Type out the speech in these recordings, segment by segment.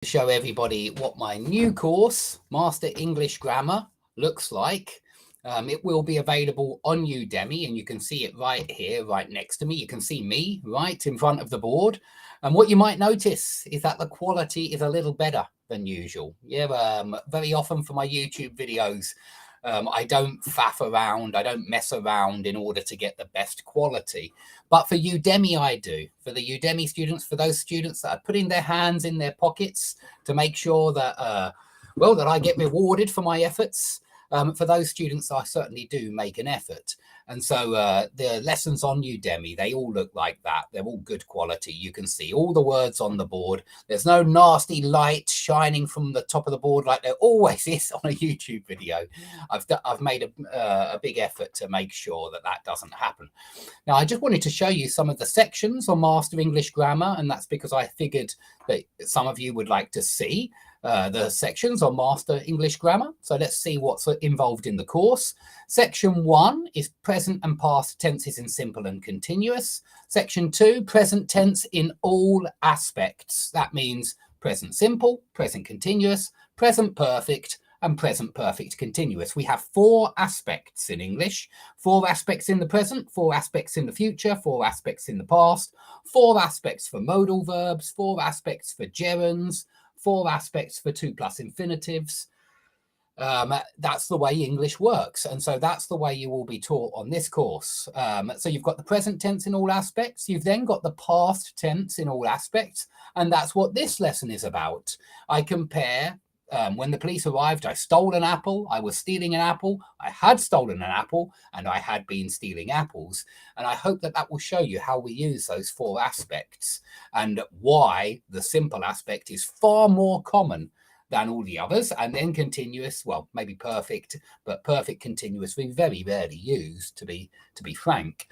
show everybody what my new course, Master English Grammar, looks like. It will be available on Udemy, and you can see it right here, right next to me. You can see me right in front of the board. And what you might notice is that the quality is a little better than usual. Yeah, very often for my YouTube videos, I don't faff around, I don't mess around in order to get the best quality. But for Udemy, I do. For the Udemy students, for those students that are putting their hands in their pockets to make sure that, that I get rewarded for my efforts. For those students, I certainly do make an effort. And so the lessons on Udemy, they all look like that. They're all good quality. You can see all the words on the board. There's no nasty light shining from the top of the board like there always is on a YouTube video. I've made a big effort to make sure that that doesn't happen. Now, I just wanted to show you some of the sections on Master English Grammar, and that's because I figured that some of you would like to see the sections on Master English Grammar. So let's see what's involved in the course. Section 1 is present and past tenses in simple and continuous. Section 2, present tense in all aspects. That means present simple, present continuous, present perfect, and present perfect continuous. We have 4 aspects in English: 4 aspects in the present, 4 aspects in the future, 4 aspects in the past, 4 aspects for modal verbs, 4 aspects for gerunds, 4 aspects for 2+ infinitives. That's the way English works. And so that's the way you will be taught on this course. So you've got the present tense in all aspects. You've then got the past tense in all aspects. And that's what this lesson is about. I compare when the police arrived, I stole an apple, I was stealing an apple, I had stolen an apple, and I had been stealing apples. And I hope that that will show you how we use those 4 aspects and why the simple aspect is far more common than all the others. And then continuous, well, maybe perfect, but perfect continuous we very rarely use, to be frank.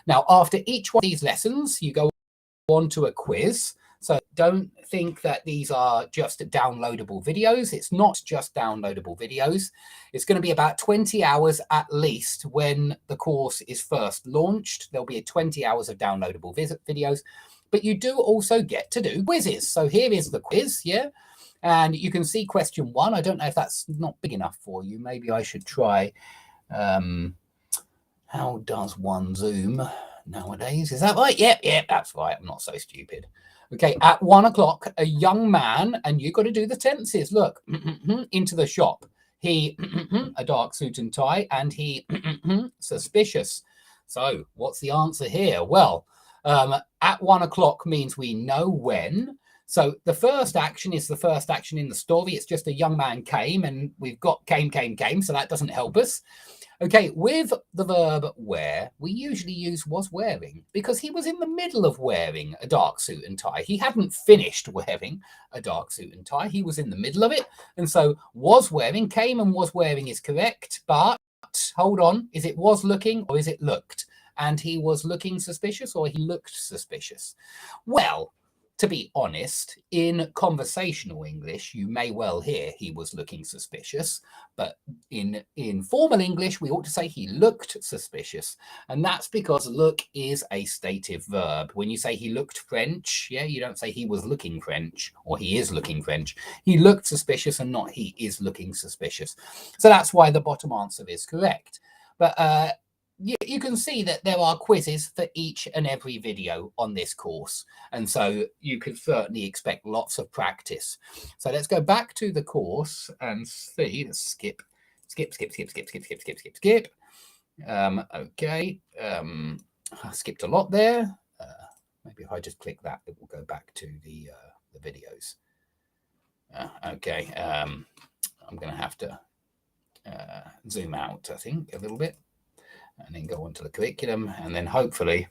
Now, after each one of these lessons, you go on to a quiz. So don't think that these are just downloadable videos. It's not just downloadable videos. It's going to be about 20 hours at least when the course is first launched. There'll be 20 hours of downloadable videos, but you do also get to do quizzes. So here is the quiz, yeah? And you can see question 1. I don't know if that's not big enough for you. Maybe I should try, how does one zoom nowadays? Is that right? Yep, that's right. I'm not so stupid. Okay, at 1 o'clock, a young man, and you've got to do the tenses. Look, into the shop. He, a dark suit and tie, and he, suspicious. So what's the answer here? Well, at 1 o'clock means we know when. So the first action is the first action in the story. It's just a young man came, and we've got came, so that doesn't help us. Okay, with the verb wear, we usually use was wearing because he was in the middle of wearing a dark suit and tie. He hadn't finished wearing a dark suit and tie. He was in the middle of it. And so was wearing, came and was wearing is correct. But hold on, is it was looking or is it looked? And he was looking suspicious or he looked suspicious? Well, to be honest, in conversational English, you may well hear he was looking suspicious, but in formal English, we ought to say he looked suspicious. And that's because look is a stative verb. When you say he looked French, yeah, you don't say he was looking French or he is looking French. He looked suspicious and not he is looking suspicious. So that's why the bottom answer is correct. But you can see that there are quizzes for each and every video on this course. And so you could certainly expect lots of practice. So let's go back to the course and see. Let's skip. Okay. I skipped a lot there. Maybe if I just click that, it will go back to the videos. Okay. I'm going to have to zoom out, I think, a little bit. And then go on to the curriculum, and then hopefully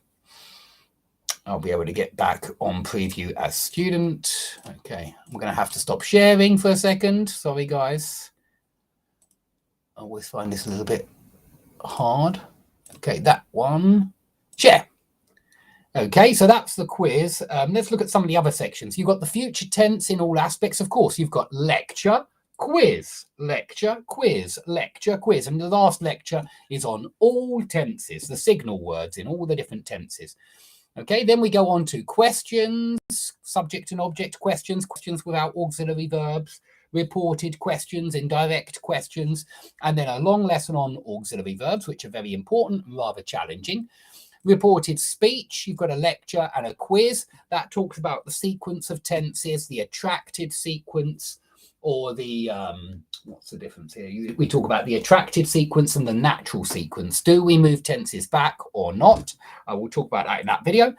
I'll be able to get back on preview as student. Okay, I'm going to have to stop sharing for a second. Sorry, guys. I always find this a little bit hard. Okay, that one. Share. Okay, so that's the quiz. Let's look at some of the other sections. You've got the future tense in all aspects. Of course, you've got lecture, quiz, lecture, quiz, lecture, quiz. And the last lecture is on all tenses, the signal words in all the different tenses. Okay, then we go on to questions. questions, subject and object questions, questions without auxiliary verbs, reported questions, indirect questions, and then a long lesson on auxiliary verbs, which are very important and rather challenging. Reported speech, you've got a lecture and a quiz that talks about the sequence of tenses, the attracted sequence, or the, what's the difference here? We talk about the attracted sequence and the natural sequence. Do we move tenses back or not? I will talk about that in that video.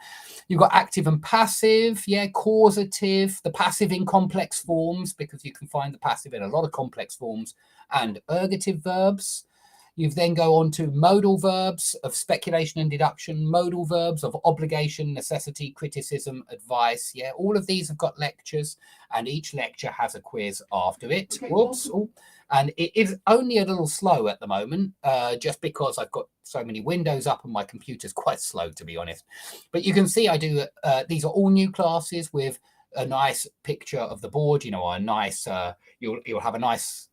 You've got active and passive, causative, the passive in complex forms, because you can find the passive in a lot of complex forms, and ergative verbs. You then go on to modal verbs of speculation and deduction, modal verbs of obligation, necessity, criticism, advice. All of these have got lectures, and each lecture has a quiz after it. Okay. Whoops. Oh. And it is only a little slow at the moment, just because I've got so many windows up and my computer's quite slow, to be honest. But you can see I do, these are all new classes with a nice picture of the board, a nice, you'll have a nice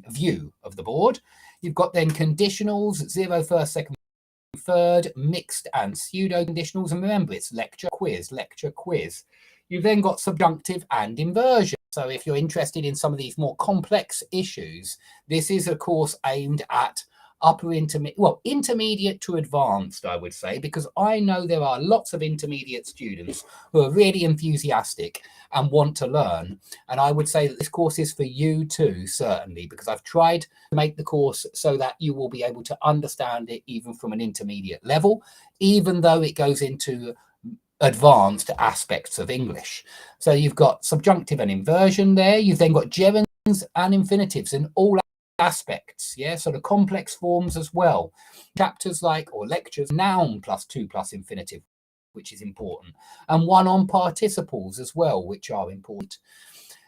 view of the board. You've got then conditionals, 0, first, second, third, mixed and pseudo conditionals. And remember, it's lecture, quiz, lecture, quiz. You've then got subjunctive and inversion. So if you're interested in some of these more complex issues, this is a course aimed at intermediate to advanced, I would say, because I know there are lots of intermediate students who are really enthusiastic and want to learn. And I would say that this course is for you too, certainly, because I've tried to make the course so that you will be able to understand it even from an intermediate level, even though it goes into advanced aspects of English. So you've got subjunctive and inversion there. You've then got gerunds and infinitives in all aspects, so the complex forms as well. Chapters or lectures, noun plus 2 plus infinitive, which is important, and one on participles as well, which are important.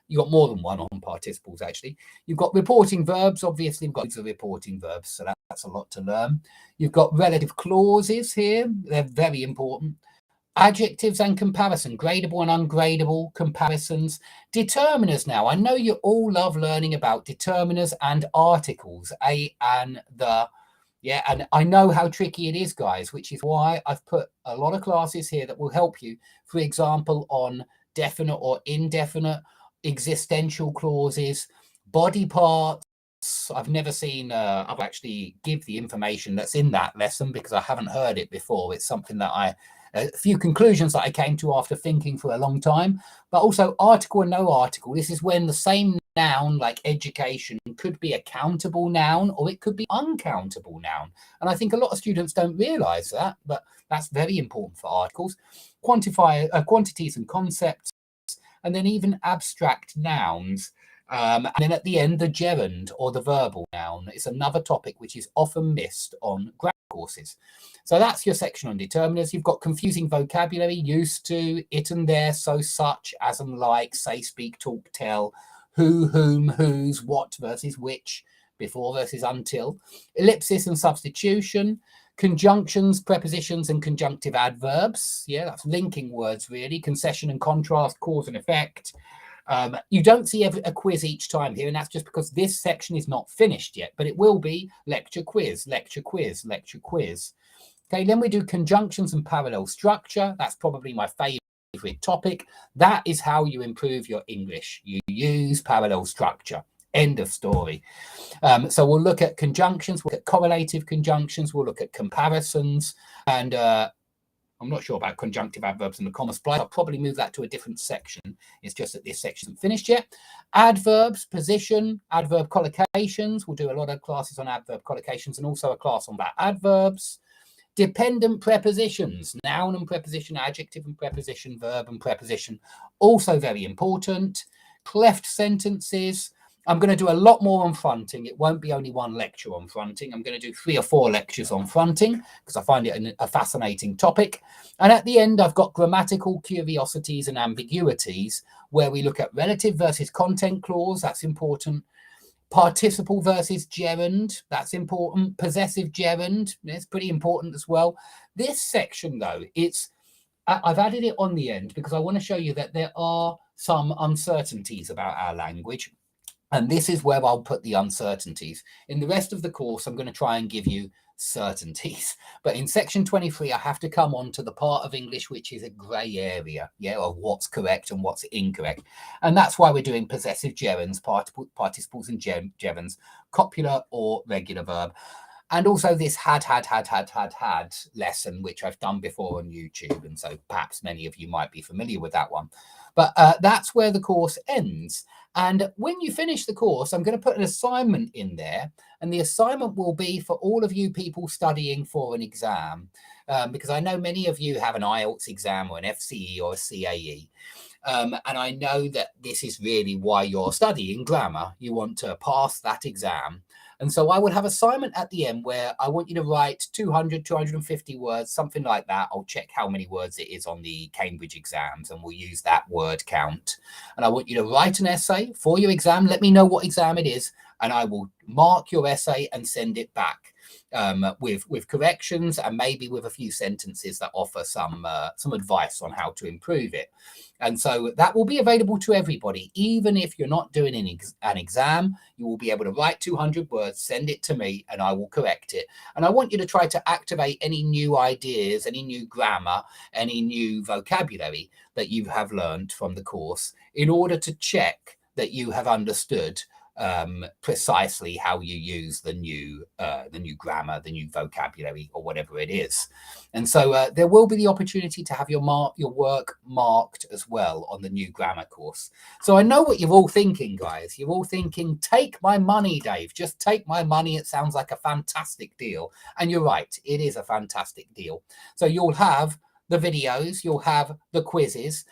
You've got more than one on participles, actually. You've got reporting verbs. Obviously, we've got the reporting verbs, so that's a lot to learn. You've got relative clauses here. They're very important. Adjectives and comparison, gradable and ungradable comparisons. Determiners now. I know you all love learning about determiners and articles, a and the. And I know how tricky it is, guys, which is why I've put a lot of classes here that will help you, for example, on definite or indefinite, existential clauses, body parts. I've never seen, I'll actually give the information that's in that lesson because I haven't heard it before. It's something that a few conclusions that I came to after thinking for a long time, but also article and no article. This is when the same noun, like education, could be a countable noun or it could be uncountable noun. And I think a lot of students don't realize that, but that's very important for articles. Quantities and concepts, and then even abstract nouns. And then at the end, the gerund or the verbal noun is another topic which is often missed on grammar courses. So that's your section on determiners. You've got confusing vocabulary, used to, it and there, so, such, as and like, say, speak, talk, tell, who, whom, whose, what versus which, before versus until, ellipsis and substitution, conjunctions, prepositions, and conjunctive adverbs. That's linking words, really, concession and contrast, cause and effect. You don't see a quiz each time here, and that's just because this section is not finished yet, but it will be lecture, quiz, lecture, quiz, lecture, quiz. Okay, then we do conjunctions and parallel structure. That's probably my favorite topic. That is how you improve your English. You use parallel structure. End of story. So we'll look at conjunctions, we'll look at correlative conjunctions, we'll look at comparisons, and I'm not sure about conjunctive adverbs and the comma splice. I'll probably move that to a different section. It's just that this section isn't finished yet. Adverbs, position, adverb collocations. We'll do a lot of classes on adverb collocations and also a class on that. Adverbs, dependent prepositions, noun and preposition, adjective and preposition, verb and preposition. Also very important. Cleft sentences. I'm going to do a lot more on fronting. It won't be only one lecture on fronting. I'm going to do 3 or 4 lectures on fronting because I find it a fascinating topic. And at the end, I've got grammatical curiosities and ambiguities where we look at relative versus content clause. That's important. Participle versus gerund. That's important. Possessive gerund. It's pretty important as well. This section, though, I've added it on the end because I want to show you that there are some uncertainties about our language. And this is where I'll put the uncertainties. In the rest of the course, I'm going to try and give you certainties. But in section 23, I have to come on to the part of English which is a grey area, yeah, of what's correct and what's incorrect. And that's why we're doing possessive gerunds, participles and gerunds, copular or regular verb. And also this had lesson, which I've done before on YouTube. And so perhaps many of you might be familiar with that one. But that's where the course ends. And when you finish the course, I'm going to put an assignment in there. And the assignment will be for all of you people studying for an exam, because I know many of you have an IELTS exam or an FCE or a CAE. And I know that this is really why you're studying grammar. You want to pass that exam. And so I will have assignment at the end where I want you to write 200, 250 words, something like that. I'll check how many words it is on the Cambridge exams and we'll use that word count. And I want you to write an essay for your exam. Let me know what exam it is and I will mark your essay and send it back with corrections and maybe with a few sentences that offer some advice on how to improve it. And so that will be available to everybody. Even if you're not doing an exam, you will be able to write 200 words, send it to me, and I will correct it. And I want you to try to activate any new ideas, any new grammar, any new vocabulary that you have learned from the course in order to check that you have understood precisely how you use the new grammar, the new vocabulary, or whatever it is. And so there will be the opportunity to have your work marked as well on the new grammar course. So I know what you're all thinking, guys. You're all thinking, take my money, Dave. Just take my money. It sounds like a fantastic deal. And you're right. It is a fantastic deal. So you'll have the videos, you'll have the quizzes.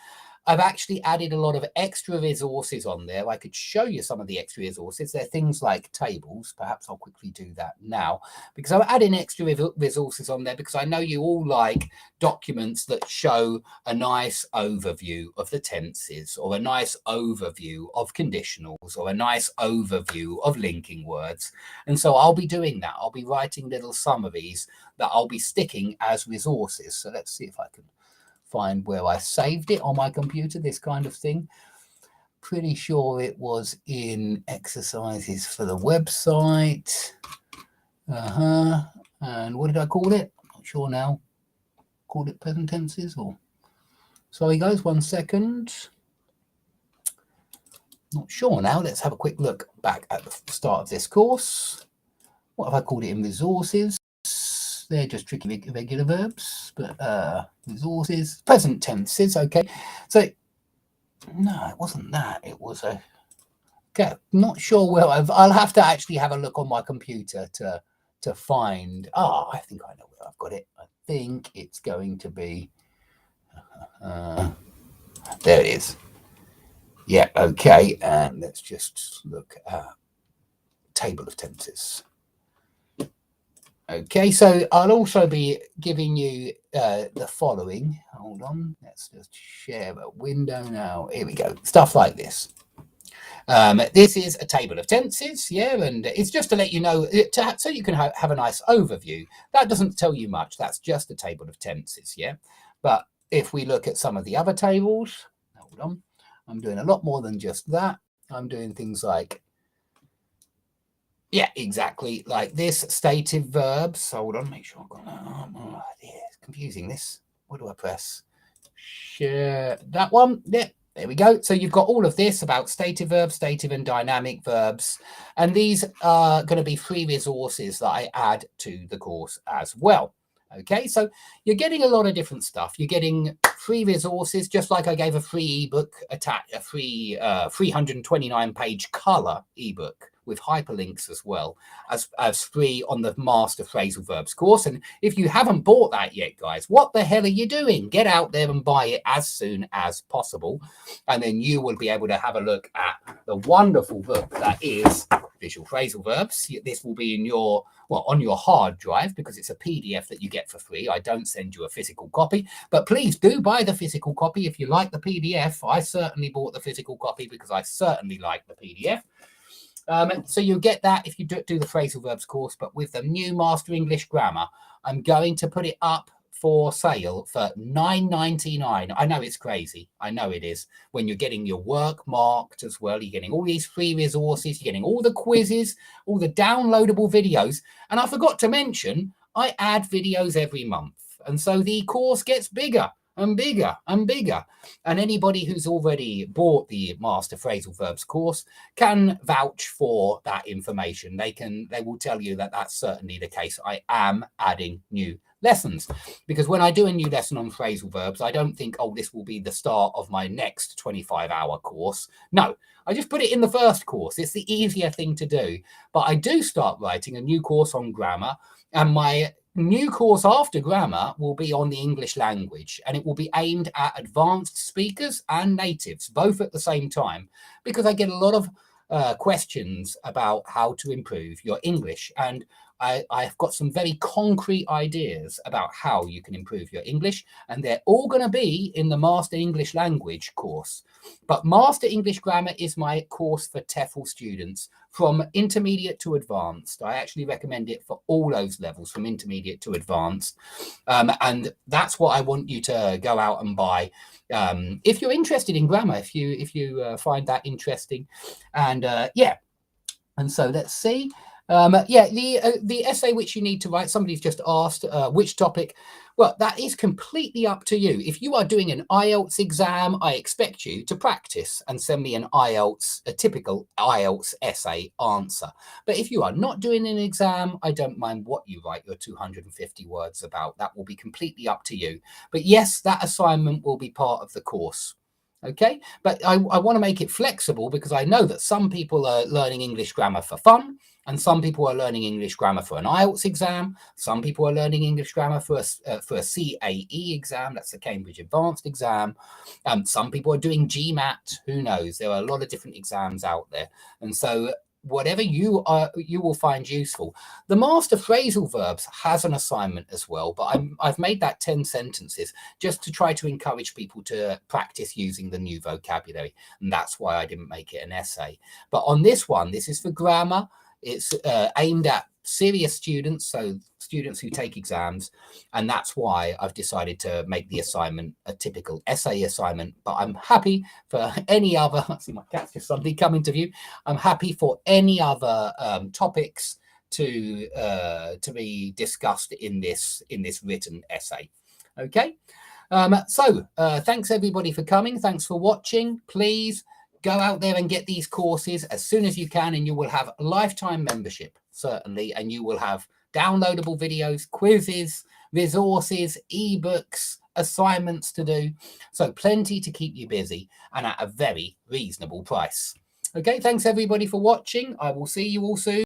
I've actually added a lot of extra resources on there. I could show you some of the extra resources. They're things like tables. Perhaps I'll quickly do that now because I'm adding extra resources on there because I know you all like documents that show a nice overview of the tenses or a nice overview of conditionals or a nice overview of linking words. And so I'll be doing that. I'll be writing little summaries that I'll be sticking as resources. So let's see if I can find where I saved it on my computer, this kind of thing. Pretty sure it was in exercises for the website. And what did I call it? I'm not sure now. Called it present tenses or... Sorry guys, 1 second. Not sure now. Let's have a quick look back at the start of this course. What have I called it in resources? They're just tricky irregular verbs, but resources, present tenses, okay. So, no, it wasn't that. It was a, okay, not sure where I'll have to actually have a look on my computer to find, I think I know where I've got it. I think it's going to be, there it is. Yeah, okay, and let's just look at table of tenses. Okay, so I'll also be giving you the following. Hold on, let's just share a window now. Here we go. Stuff like this. This is a table of tenses, yeah, and it's just to let you know, so you can have a nice overview. That doesn't tell you much. That's just a table of tenses, yeah. But if we look at some of the other tables, hold on, I'm doing a lot more than just that. I'm doing things like, yeah, exactly like this, stative verbs. Hold on, make sure I've got that. Oh, yeah, it's confusing this. What do I press? Share that one. Yeah, there we go. So you've got all of this about stative verbs, stative and dynamic verbs. And these are going to be free resources that I add to the course as well. Okay, so you're getting a lot of different stuff. You're getting free resources, just like I gave a free ebook, a free 329-page color ebook with hyperlinks as well as free on the Master Phrasal Verbs course. And if you haven't bought that yet, guys, what the hell are you doing? Get out there and buy it as soon as possible. And then you will be able to have a look at the wonderful book that is Visual Phrasal Verbs. This will be in your, well, on your hard drive because it's a PDF that you get for free. I don't send you a physical copy, but please do buy the physical copy if you like the PDF. I certainly bought the physical copy because I certainly like the PDF. So you get that if you do the Phrasal Verbs course, but with the new Master English Grammar, I'm going to put it up for sale for $9.99. I know it's crazy. I know it is. When you're getting your work marked as well, you're getting all these free resources, you're getting all the quizzes, all the downloadable videos. And I forgot to mention, I add videos every month. And so the course gets bigger and bigger and bigger. And anybody who's already bought the Master Phrasal Verbs course can vouch for that information. They will tell you that that's certainly the case. I am adding new lessons, because when I do a new lesson on phrasal verbs, I don't think, oh, this will be the start of my next 25-hour course. No, I just put it in the first course. It's the easier thing to do. But I do start writing a new course on grammar, and my new course after grammar will be on the English language, and it will be aimed at advanced speakers and natives, both at the same time, because I get a lot of questions about how to improve your English. And I've got some very concrete ideas about how you can improve your English, and they're all going to be in the Master English Language course. But Master English Grammar is my course for TEFL students from intermediate to advanced. I actually recommend it for all those levels, from intermediate to advanced. And that's what I want you to go out and buy. If you're interested in grammar, if you find that interesting. And yeah, and so let's see. The essay which you need to write, somebody's just asked which topic. Well, that is completely up to you. If you are doing an IELTS exam, I expect you to practice and send me a typical IELTS essay answer. But if you are not doing an exam, I don't mind what you write your 250 words about. That will be completely up to you. But yes, that assignment will be part of the course. Okay, but I want to make it flexible, because I know that some people are learning English grammar for fun, and some people are learning English grammar for an IELTS exam. Some people are learning English grammar for a CAE exam. That's the Cambridge Advanced exam. Some people are doing GMAT. Who knows? There are a lot of different exams out there. And so whatever you will find useful. The Master Phrasal Verbs has an assignment as well, but I've made that 10 sentences just to try to encourage people to practice using the new vocabulary. And that's why I didn't make it an essay. But on this one, this is for grammar. It's aimed at serious students, so students who take exams, and that's why I've decided to make the assignment a typical essay assignment. But I'm happy for any other, I see my cat's just suddenly coming to view. I'm happy for any other topics to be discussed in this written essay. Okay, so thanks everybody for coming. Thanks for watching. Please go out there and get these courses as soon as you can, and you will have a lifetime membership, certainly, and you will have downloadable videos, quizzes, resources, ebooks, assignments to do. So plenty to keep you busy, and at a very reasonable price. Okay, thanks everybody for watching. I will see you all soon.